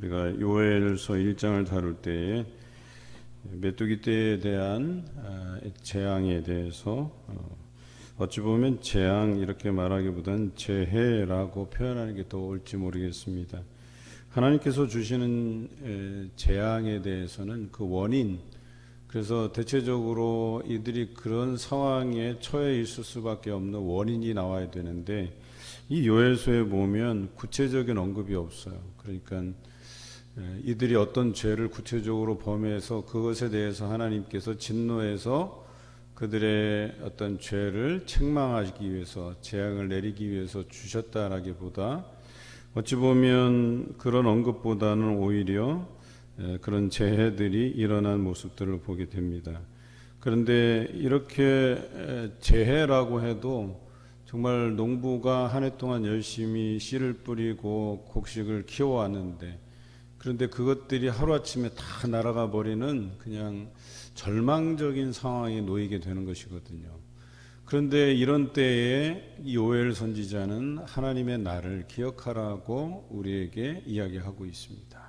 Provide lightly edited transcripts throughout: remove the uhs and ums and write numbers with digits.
우리가 요엘서 1장을 다룰 때에 메뚜기 떼에 대한 재앙에 대해서 어찌 보면 재앙 이렇게 말하기보다는 재해라고 표현하는 게 더 옳지 모르겠습니다. 하나님께서 주시는 재앙에 대해서는 그 원인, 그래서 대체적으로 이들이 그런 상황에 처해 있을 수밖에 없는 원인이 나와야 되는데 이 요엘서에 보면 구체적인 언급이 없어요. 그러니까 이들이 어떤 죄를 구체적으로 범해서 그것에 대해서 하나님께서 진노해서 그들의 어떤 죄를 책망하기 위해서 재앙을 내리기 위해서 주셨다라기보다 어찌 보면 그런 언급보다는 오히려 그런 재해들이 일어난 모습들을 보게 됩니다. 그런데 이렇게 재해라고 해도 정말 농부가 한 해 동안 열심히 씨를 뿌리고 곡식을 키워왔는데 그런데 그것들이 하루아침에 다 날아가 버리는 그냥 절망적인 상황에 놓이게 되는 것이거든요. 그런데 이런 때에 이 요엘 선지자는 하나님의 날을 기억하라고 우리에게 이야기하고 있습니다.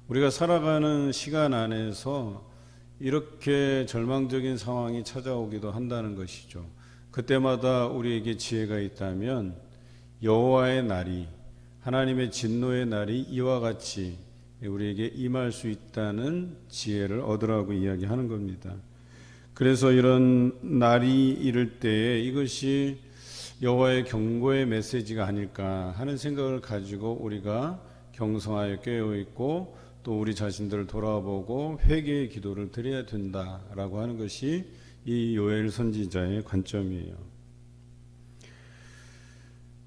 우리가 살아가는 시간 안에서 이렇게 절망적인 상황이 찾아오기도 한다는 것이죠. 그때마다 우리에게 지혜가 있다면 여호와의 날이, 하나님의 진노의 날이 이와 같이 우리에게 임할 수 있다는 지혜를 얻으라고 이야기하는 겁니다. 그래서 이런 날이 이를 때에 이것이 여호와의 경고의 메시지가 아닐까 하는 생각을 가지고 우리가 경성하여 깨어있고 또 우리 자신들을 돌아보고 회개의 기도를 드려야 된다라고 하는 것이 이 요엘 선지자의 관점이에요.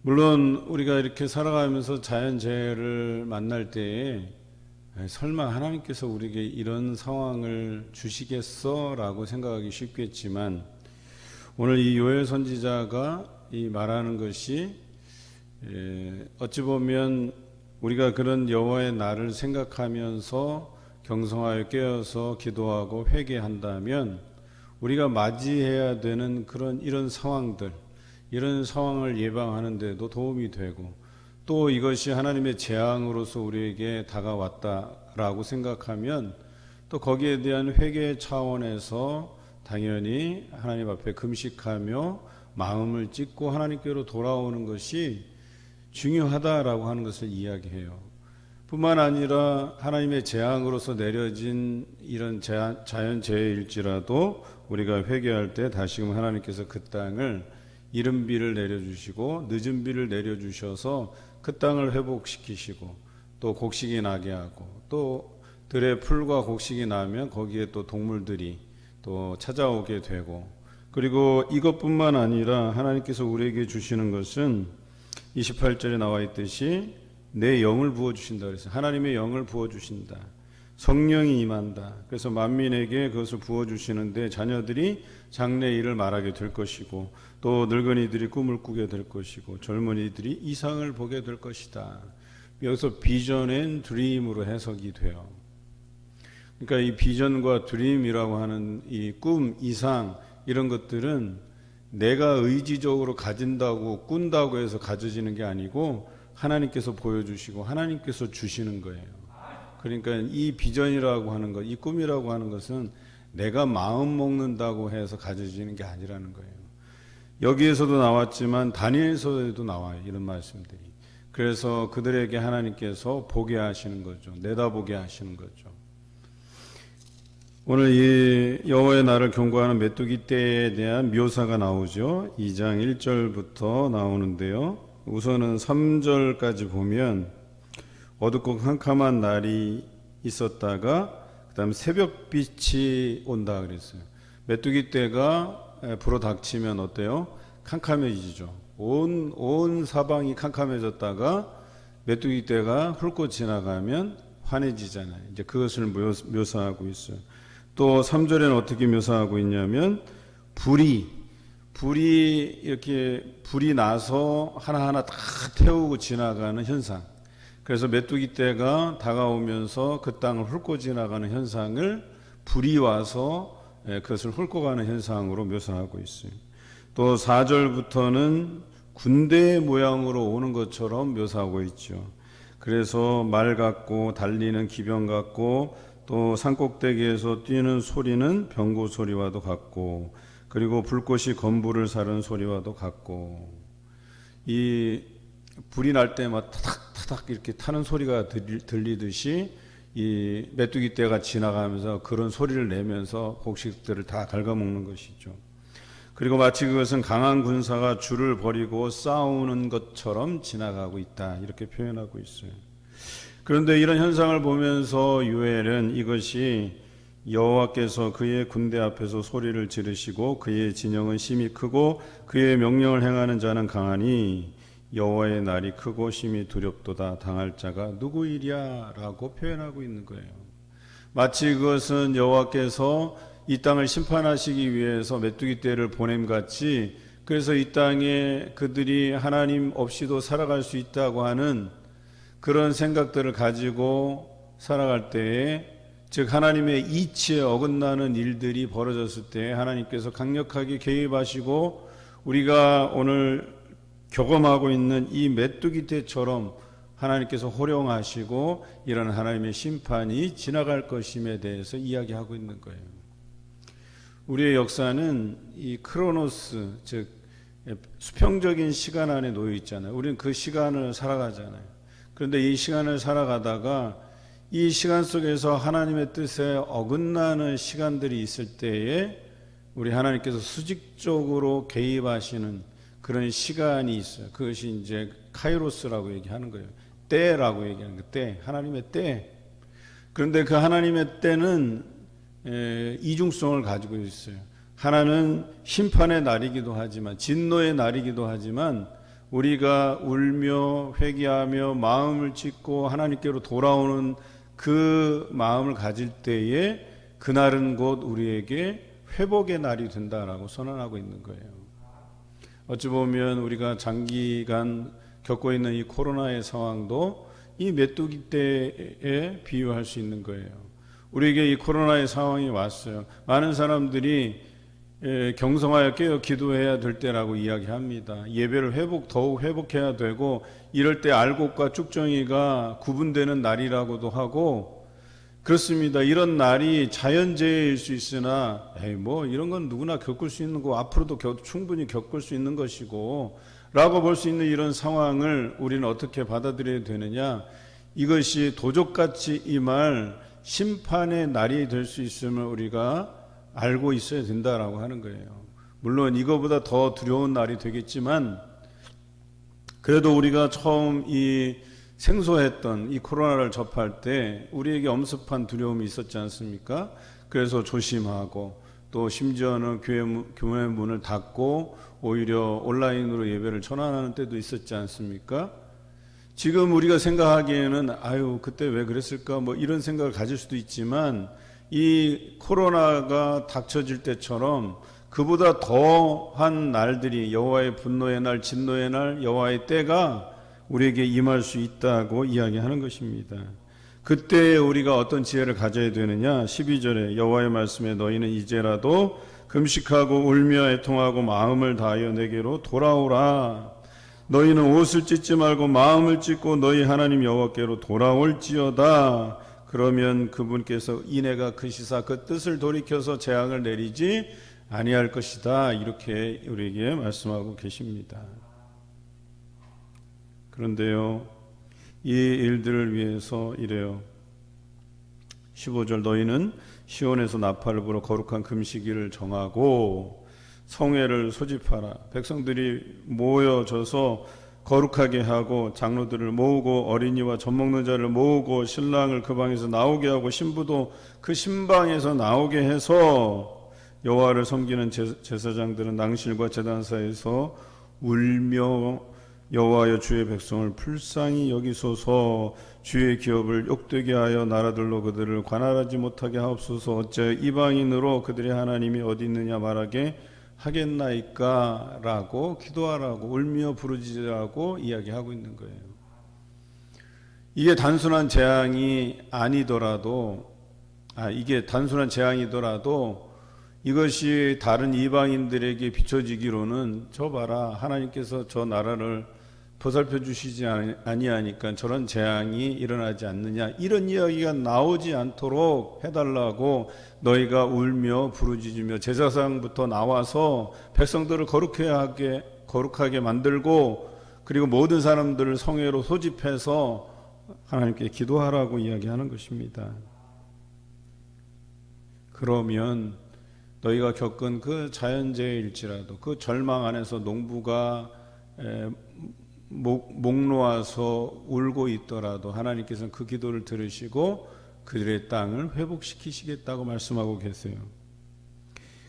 물론 우리가 이렇게 살아가면서 자연재해를 만날 때에 설마 하나님께서 우리에게 이런 상황을 주시겠어? 라고 생각하기 쉽겠지만 오늘 이 요엘 선지자가 이 말하는 것이 어찌 보면 우리가 그런 여호와의 날을 생각하면서 경성하여 깨어서 기도하고 회개한다면 우리가 맞이해야 되는 이런 상황들, 이런 상황을 예방하는 데도 도움이 되고 또 이것이 하나님의 재앙으로서 우리에게 다가왔다라고 생각하면 또 거기에 대한 회개 차원에서 당연히 하나님 앞에 금식하며 마음을 찢고 하나님께로 돌아오는 것이 중요하다라고 하는 것을 이야기해요. 뿐만 아니라 하나님의 재앙으로서 내려진 이런 자연재해일지라도 우리가 회개할 때 다시금 하나님께서 그 땅을 이른 비를 내려주시고 늦은 비를 내려주셔서 그 땅을 회복시키시고 또 곡식이 나게 하고 또 들에 풀과 곡식이 나면 거기에 또 동물들이 또 찾아오게 되고 그리고 이것뿐만 아니라 하나님께서 우리에게 주시는 것은 28절에 나와 있듯이 내 영을 부어주신다 그랬어요. 하나님의 영을 부어주신다. 성령이 임한다. 그래서 만민에게 그것을 부어주시는데 자녀들이 장래 일을 말하게 될 것이고 또 늙은이들이 꿈을 꾸게 될 것이고 젊은이들이 이상을 보게 될 것이다. 여기서 비전 앤 드림으로 해석이 돼요. 그러니까 이 비전과 드림이라고 하는 이 꿈, 이상 이런 것들은 내가 의지적으로 가진다고 꾼다고 해서 가져지는 게 아니고 하나님께서 보여주시고 하나님께서 주시는 거예요. 그러니까 이 비전이라고 하는 것, 이 꿈이라고 하는 것은 내가 마음 먹는다고 해서 가져지는 게 아니라는 거예요. 여기에서도 나왔지만 다니엘서에도 나와요. 이런 말씀들이. 그래서 그들에게 하나님께서 보게 하시는 거죠. 내다보게 하시는 거죠. 오늘 이 여호와의 날을 경고하는 메뚜기 떼에 대한 묘사가 나오죠. 2장 1절부터 나오는데요. 우선은 3절까지 보면 어둡고 캄캄한 날이 있었다가 그 다음에 새벽빛이 온다 그랬어요. 메뚜기 떼가 불어닥치면 어때요? 캄캄해지죠. 온 사방이 캄캄해졌다가 메뚜기 떼가 훑고 지나가면 환해지잖아요. 이제 그것을 묘사하고 있어요. 또 3절에는 어떻게 묘사하고 있냐면 불이 나서 하나하나 다 태우고 지나가는 현상. 그래서 메뚜기 떼가 다가오면서 그 땅을 훑고 지나가는 현상을 불이 와서 그것을 훑고 가는 현상으로 묘사하고 있어요. 또 4절부터는 군대 모양으로 오는 것처럼 묘사하고 있죠. 그래서 말 같고 달리는 기병 같고 또 산꼭대기에서 뛰는 소리는 병고 소리와도 같고 그리고 불꽃이 건불을 사르는 소리와도 같고 이 불이 날 때 막 타닥타닥 이렇게 타는 소리가 들리듯이 이 메뚜기 떼가 지나가면서 그런 소리를 내면서 곡식들을 다 갉아먹는 것이죠. 그리고 마치 그것은 강한 군사가 줄을 버리고 싸우는 것처럼 지나가고 있다 이렇게 표현하고 있어요. 그런데 이런 현상을 보면서 요엘은 이것이 여호와께서 그의 군대 앞에서 소리를 지르시고 그의 진영은 심히 크고 그의 명령을 행하는 자는 강하니 여호와의 날이 크고 심히 두렵도다 당할 자가 누구이랴 라고 표현하고 있는 거예요. 마치 그것은 여호와께서 이 땅을 심판하시기 위해서 메뚜기 떼를 보냄같이 그래서 이 땅에 그들이 하나님 없이도 살아갈 수 있다고 하는 그런 생각들을 가지고 살아갈 때에 즉 하나님의 이치에 어긋나는 일들이 벌어졌을 때 하나님께서 강력하게 개입하시고 우리가 오늘 경험하고 있는 이 메뚜기 떼처럼 하나님께서 호령하시고 이런 하나님의 심판이 지나갈 것임에 대해서 이야기하고 있는 거예요. 우리의 역사는 이 크로노스 즉 수평적인 시간 안에 놓여 있잖아요. 우리는 그 시간을 살아가잖아요. 그런데 이 시간을 살아가다가 이 시간 속에서 하나님의 뜻에 어긋나는 시간들이 있을 때에 우리 하나님께서 수직적으로 개입하시는 그런 시간이 있어요. 그것이 이제 카이로스라고 얘기하는 거예요. 때라고 얘기하는 거, 때, 하나님의 때. 그런데 그 하나님의 때는 이중성을 가지고 있어요. 하나는 심판의 날이기도 하지만 진노의 날이기도 하지만 우리가 울며 회개하며 마음을 찢고 하나님께로 돌아오는 그 마음을 가질 때에 그날은 곧 우리에게 회복의 날이 된다라고 선언하고 있는 거예요. 어찌 보면 우리가 장기간 겪고 있는 이 코로나의 상황도 이 메뚜기 떼에 비유할 수 있는 거예요. 우리에게 이 코로나의 상황이 왔어요. 많은 사람들이 경성하여 깨어 기도해야 될 때라고 이야기합니다. 예배를 더욱 회복해야 되고 이럴 때 알곡과 쭉정이가 구분되는 날이라고도 하고 그렇습니다. 이런 날이 자연재해일 수 있으나 뭐 이런 건 누구나 겪을 수 있는 거 앞으로도 충분히 겪을 수 있는 것이고 라고 볼 수 있는 이런 상황을 우리는 어떻게 받아들여야 되느냐, 이것이 도적같이 임할 심판의 날이 될 수 있음을 우리가 알고 있어야 된다라고 하는 거예요. 물론 이거보다 더 두려운 날이 되겠지만 그래도 우리가 처음 이 생소했던 이 코로나를 접할 때 우리에게 엄습한 두려움이 있었지 않습니까? 그래서 조심하고 또 심지어는 교회 문을 닫고 오히려 온라인으로 예배를 전환하는 때도 있었지 않습니까? 지금 우리가 생각하기에는 아유 그때 왜 그랬을까 뭐 이런 생각을 가질 수도 있지만 이 코로나가 닥쳐질 때처럼 그보다 더한 날들이 여호와의 분노의 날, 진노의 날, 여호와의 때가 우리에게 임할 수 있다고 이야기하는 것입니다. 그때 우리가 어떤 지혜를 가져야 되느냐? 12절에 여호와의 말씀에 너희는 이제라도 금식하고 울며 애통하고 마음을 다하여 내게로 돌아오라. 너희는 옷을 찢지 말고 마음을 찢고 너희 하나님 여호와께로 돌아올지어다. 그러면 그분께서 이내가 크시사 그 뜻을 돌이켜서 재앙을 내리지 아니할 것이다. 이렇게 우리에게 말씀하고 계십니다. 그런데요, 이 일들을 위해서 이래요. 15절 너희는 시온에서 나팔을 불어 거룩한 금식일을 정하고 성회를 소집하라. 백성들이 모여져서 거룩하게 하고 장로들을 모으고 어린이와 젖먹는 자를 모으고 신랑을 그 방에서 나오게 하고 신부도 그 신방에서 나오게 해서 여호와를 섬기는 제사장들은 낭실과 제단사에서 울며 여호와여 주의 백성을 불쌍히 여기소서. 주의 기업을 욕되게 하여 나라들로 그들을 관할하지 못하게 하옵소서. 어째 이방인으로 그들의 하나님이 어디 있느냐 말하게 하겠나이까 라고 기도하라고 울며 부르짖으라고 이야기하고 있는 거예요. 이게 단순한 재앙이 아니더라도 이게 단순한 재앙이더라도 이것이 다른 이방인들에게 비춰지기로는 저 봐라 하나님께서 저 나라를 보살펴 주시지 아니하니까 저런 재앙이 일어나지 않느냐, 이런 이야기가 나오지 않도록 해달라고 너희가 울며 부르짖으며 제사장부터 나와서 백성들을 거룩하게 만들고 그리고 모든 사람들을 성회로 소집해서 하나님께 기도하라고 이야기하는 것입니다. 그러면 너희가 겪은 그 자연재해일지라도 그 절망 안에서 농부가 목 놓아서 울고 있더라도 하나님께서는 그 기도를 들으시고 그들의 땅을 회복시키시겠다고 말씀하고 계세요.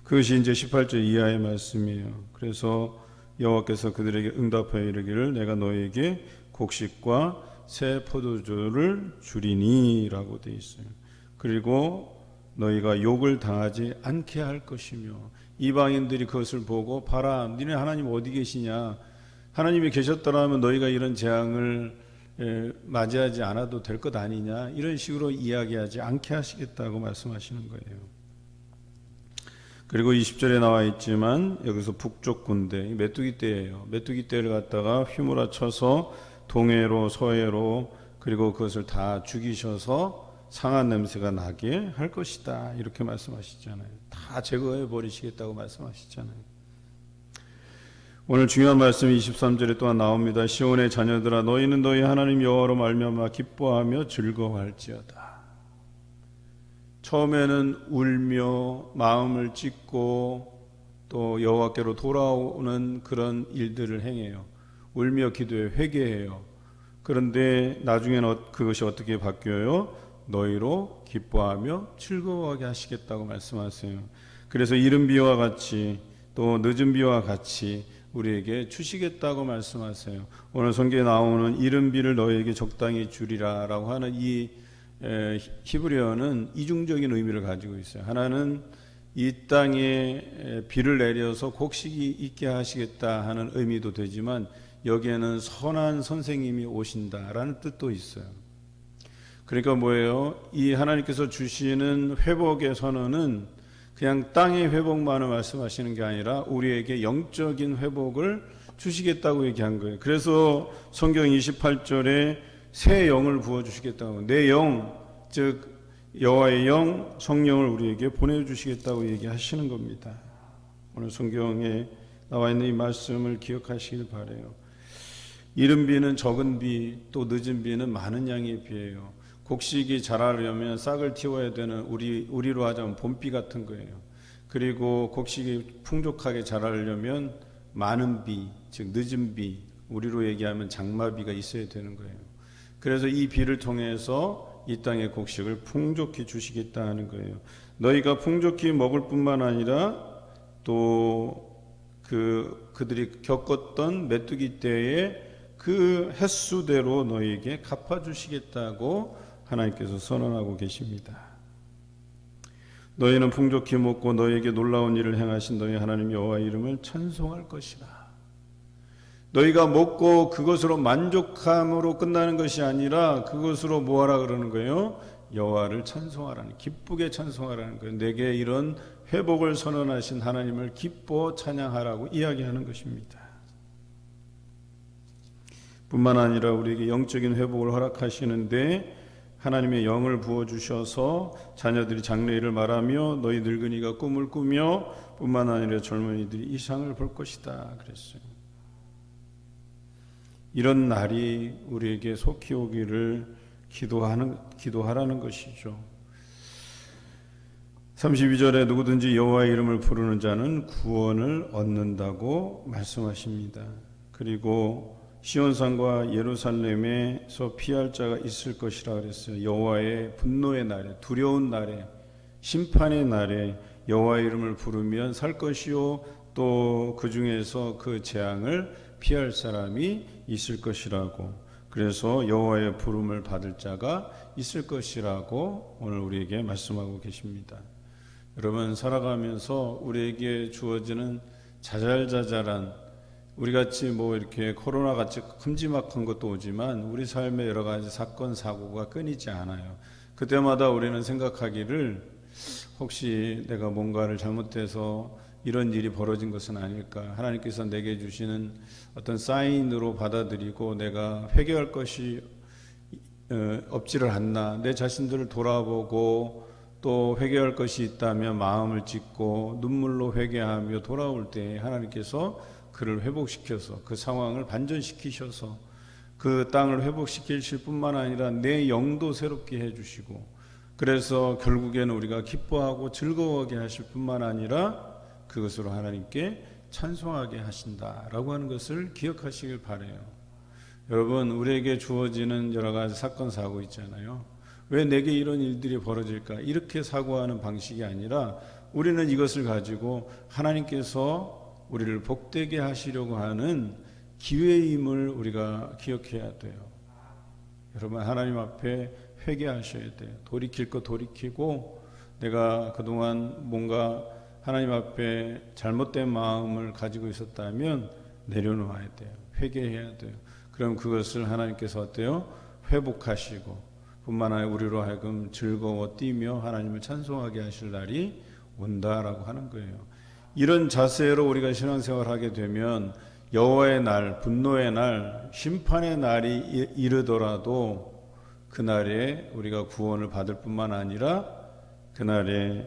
그것이 이제 18절 이하의 말씀이에요. 그래서 여호와께서 그들에게 응답하여 이르기를 내가 너희에게 곡식과 새 포도주를 주리니 라고 되어 있어요. 그리고 너희가 욕을 당하지 않게 할 것이며 이방인들이 그것을 보고 봐라 니네 하나님 어디 계시냐, 하나님이 계셨더라면 너희가 이런 재앙을 맞이하지 않아도 될 것 아니냐, 이런 식으로 이야기하지 않게 하시겠다고 말씀하시는 거예요. 그리고 20절에 나와 있지만 여기서 북쪽 군대, 메뚜기 떼예요. 메뚜기 떼를 갖다가 휘몰아쳐서 동해로 서해로 그리고 그것을 다 죽이셔서 상한 냄새가 나게 할 것이다, 이렇게 말씀하시잖아요. 다 제거해 버리시겠다고 말씀하시잖아요. 오늘 중요한 말씀이 23절에 또한 나옵니다. 시온의 자녀들아 너희는 너희 하나님 여호와로 말미암아 기뻐하며 즐거워할지어다. 처음에는 울며 마음을 찢고 또 여호와께로 돌아오는 그런 일들을 행해요. 울며 기도해 회개해요. 그런데 나중에는 그것이 어떻게 바뀌어요? 너희로 기뻐하며 즐거워하게 하시겠다고 말씀하세요. 그래서 이른 비와 같이 또 늦은 비와 같이 우리에게 주시겠다고 말씀하세요. 오늘 성경에 나오는 이른 비를 너희에게 적당히 주리라 라고 하는 이 히브리어는 이중적인 의미를 가지고 있어요. 하나는 이 땅에 비를 내려서 곡식이 있게 하시겠다 하는 의미도 되지만 여기에는 선한 선생님이 오신다라는 뜻도 있어요. 그러니까 뭐예요? 이 하나님께서 주시는 회복의 선언은 그냥 땅의 회복만을 말씀하시는 게 아니라 우리에게 영적인 회복을 주시겠다고 얘기한 거예요. 그래서 성경 28절에 새 영을 부어주시겠다고, 내 영, 즉 여호와의 영, 성령을 우리에게 보내주시겠다고 얘기하시는 겁니다. 오늘 성경에 나와 있는 이 말씀을 기억하시길 바라요. 이른 비는 적은 비, 또 늦은 비는 많은 양의 비예요. 곡식이 자라려면 싹을 틔워야 되는 우리로 하자면 봄비 같은 거예요. 그리고 곡식이 풍족하게 자라려면 많은 비, 즉 늦은 비, 우리로 얘기하면 장마비가 있어야 되는 거예요. 그래서 이 비를 통해서 이 땅의 곡식을 풍족히 주시겠다 하는 거예요. 너희가 풍족히 먹을 뿐만 아니라 또 그들이 겪었던 메뚜기 때의 그 횟수대로 너희에게 갚아주시겠다고 하나님께서 선언하고 계십니다. 너희는 풍족히 먹고 너희에게 놀라운 일을 행하신 너희 하나님 여호와의 이름을 찬송할 것이라. 너희가 먹고 그것으로 만족함으로 끝나는 것이 아니라 그것으로 뭐하라 그러는 거예요? 여호와를 찬송하라는, 기쁘게 찬송하라는 거예요. 내게 이런 회복을 선언하신 하나님을 기뻐 찬양하라고 이야기하는 것입니다. 뿐만 아니라 우리에게 영적인 회복을 허락하시는데 하나님의 영을 부어주셔서 자녀들이 장래일을 말하며 너희 늙은이가 꿈을 꾸며 뿐만 아니라 젊은이들이 이상을 볼 것이다 그랬어요. 이런 날이 우리에게 속히 오기를 기도하라는 것이죠. 32절에 누구든지 여호와의 이름을 부르는 자는 구원을 얻는다고 말씀하십니다. 그리고 시온산과 예루살렘에서 피할 자가 있을 것이라 그랬어요. 여호와의 분노의 날에, 두려운 날에, 심판의 날에 여호와의 이름을 부르면 살 것이요 또 그 중에서 그 재앙을 피할 사람이 있을 것이라고, 그래서 여호와의 부름을 받을 자가 있을 것이라고 오늘 우리에게 말씀하고 계십니다. 여러분, 살아가면서 우리에게 주어지는 자잘자잘한, 우리같이 뭐 이렇게 코로나같이 큼지막한 것도 오지만 우리 삶에 여러 가지 사건 사고가 끊이지 않아요. 그때마다 우리는 생각하기를 혹시 내가 뭔가를 잘못해서 이런 일이 벌어진 것은 아닐까. 하나님께서 내게 주시는 어떤 사인으로 받아들이고 내가 회개할 것이 없지를 않나, 내 자신들을 돌아보고 또 회개할 것이 있다면 마음을 찢고 눈물로 회개하며 돌아올 때 하나님께서 그를 회복시켜서 그 상황을 반전시키셔서 그 땅을 회복시키실 뿐만 아니라 내 영도 새롭게 해주시고, 그래서 결국에는 우리가 기뻐하고 즐거워하게 하실 뿐만 아니라 그것으로 하나님께 찬송하게 하신다라고 하는 것을 기억하시길 바라요. 여러분, 우리에게 주어지는 여러 가지 사건 사고 있잖아요. 왜 내게 이런 일들이 벌어질까? 이렇게 사고하는 방식이 아니라 우리는 이것을 가지고 하나님께서 우리를 복되게 하시려고 하는 기회임을 우리가 기억해야 돼요. 여러분, 하나님 앞에 회개하셔야 돼요. 돌이킬 거 돌이키고, 내가 그동안 뭔가 하나님 앞에 잘못된 마음을 가지고 있었다면 내려놓아야 돼요. 회개해야 돼요. 그럼 그것을 하나님께서 어때요? 회복하시고 뿐만 아니라 우리로 하여금 즐거워 뛰며 하나님을 찬송하게 하실 날이 온다라고 하는 거예요. 이런 자세로 우리가 신앙생활하게 되면 여호와의 날, 분노의 날, 심판의 날이 이르더라도 그날에 우리가 구원을 받을 뿐만 아니라 그날에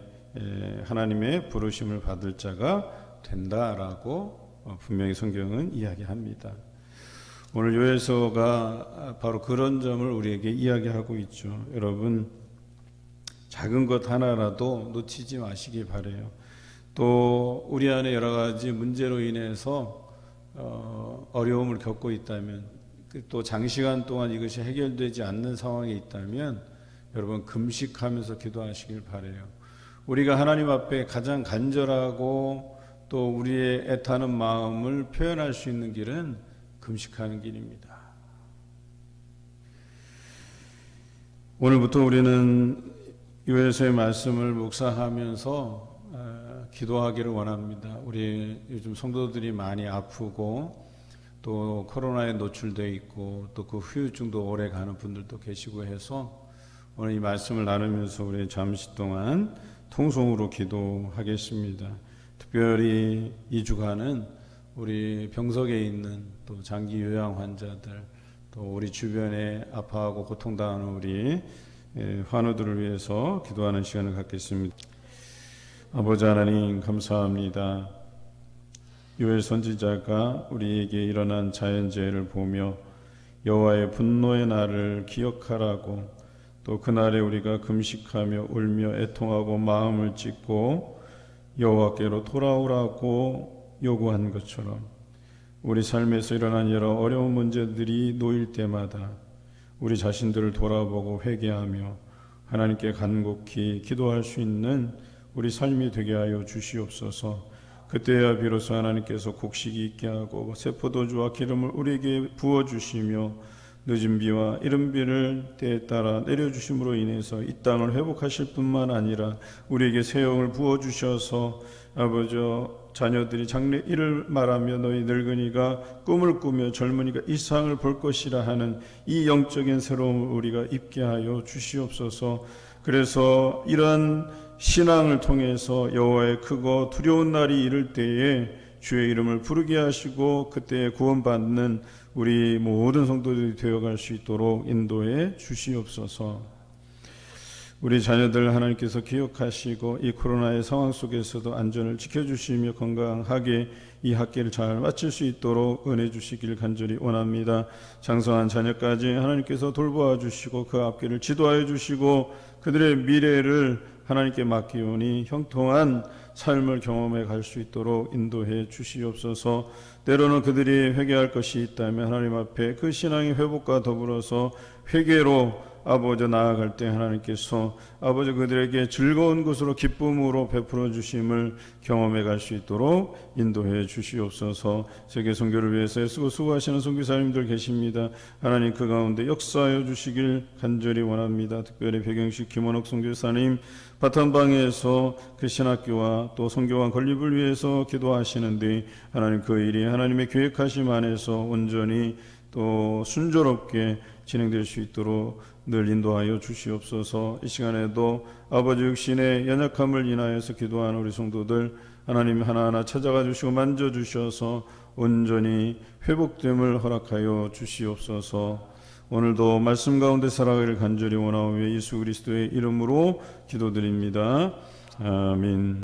하나님의 부르심을 받을 자가 된다라고 분명히 성경은 이야기합니다. 오늘 요엘서가 바로 그런 점을 우리에게 이야기하고 있죠. 여러분, 작은 것 하나라도 놓치지 마시기 바라요. 또 우리 안에 여러 가지 문제로 인해서 어려움을 겪고 있다면, 또 장시간 동안 이것이 해결되지 않는 상황에 있다면 여러분 금식하면서 기도하시길 바라요. 우리가 하나님 앞에 가장 간절하고 또 우리의 애타는 마음을 표현할 수 있는 길은 금식하는 길입니다. 오늘부터 우리는 요엘서의 말씀을 묵상하면서 기도하기를 원합니다. 우리 요즘 성도들이 많이 아프고 또 코로나에 노출되어 있고 또 그 후유증도 오래 가는 분들도 계시고 해서 오늘 이 말씀을 나누면서 우리 잠시 동안 통성으로 기도하겠습니다. 특별히 이 주간은 우리 병석에 있는 또 장기 요양 환자들, 또 우리 주변에 아파하고 고통당하는 우리 환우들을 위해서 기도하는 시간을 갖겠습니다. 아버지 하나님, 감사합니다. 요엘 선지자가 우리에게 일어난 자연재해를 보며 여호와의 분노의 날을 기억하라고, 또 그날에 우리가 금식하며 울며 애통하고 마음을 찢고 여호와께로 돌아오라고 요구한 것처럼 우리 삶에서 일어난 여러 어려운 문제들이 놓일 때마다 우리 자신들을 돌아보고 회개하며 하나님께 간곡히 기도할 수 있는 우리 삶이 되게 하여 주시옵소서. 그때야 비로소 하나님께서 곡식이 있게 하고 새 포도주와 기름을 우리에게 부어주시며 늦은 비와 이른 비를 때에 따라 내려주심으로 인해서 이 땅을 회복하실 뿐만 아니라 우리에게 새 영을 부어주셔서 아버지, 자녀들이 장래 일을 말하며 너희 늙은이가 꿈을 꾸며 젊은이가 이상을 볼 것이라 하는 이 영적인 새로움을 우리가 입게 하여 주시옵소서. 그래서 이러한 신앙을 통해서 여호와의 크고 두려운 날이 이를 때에 주의 이름을 부르게 하시고 그때에 구원받는 우리 모든 성도들이 되어갈 수 있도록 인도해 주시옵소서. 우리 자녀들 하나님께서 기억하시고 이 코로나의 상황 속에서도 안전을 지켜주시며 건강하게 이 학기를 잘 마칠 수 있도록 은혜 주시길 간절히 원합니다. 장성한 자녀까지 하나님께서 돌보아 주시고 그 앞길을 지도하여 주시고 그들의 미래를 하나님께 맡기오니 형통한 삶을 경험해 갈 수 있도록 인도해 주시옵소서. 때로는 그들이 회개할 것이 있다면 하나님 앞에 그 신앙의 회복과 더불어서 회개로 아버지 나아갈 때 하나님께서 아버지 그들에게 즐거운 것으로 기쁨으로 베풀어 주심을 경험해 갈 수 있도록 인도해 주시옵소서. 세계 선교를 위해서 애쓰고 수고하시는 선교사님들 계십니다. 하나님 그 가운데 역사하여 주시길 간절히 원합니다. 특별히 배경식 김원옥 선교사님 바탄방에서 크리스천학교와 또 선교관 건립을 위해서 기도하시는데 하나님 그 일이 하나님의 계획하심 안에서 온전히 또 순조롭게 진행될 수 있도록 늘 인도하여 주시옵소서. 이 시간에도 아버지 육신의 연약함을 인하여서 기도하는 우리 성도들 하나님 하나하나 찾아가 주시고 만져주셔서 온전히 회복됨을 허락하여 주시옵소서. 오늘도 말씀 가운데 살아가기를 간절히 원하오며 예수 그리스도의 이름으로 기도드립니다. 아멘.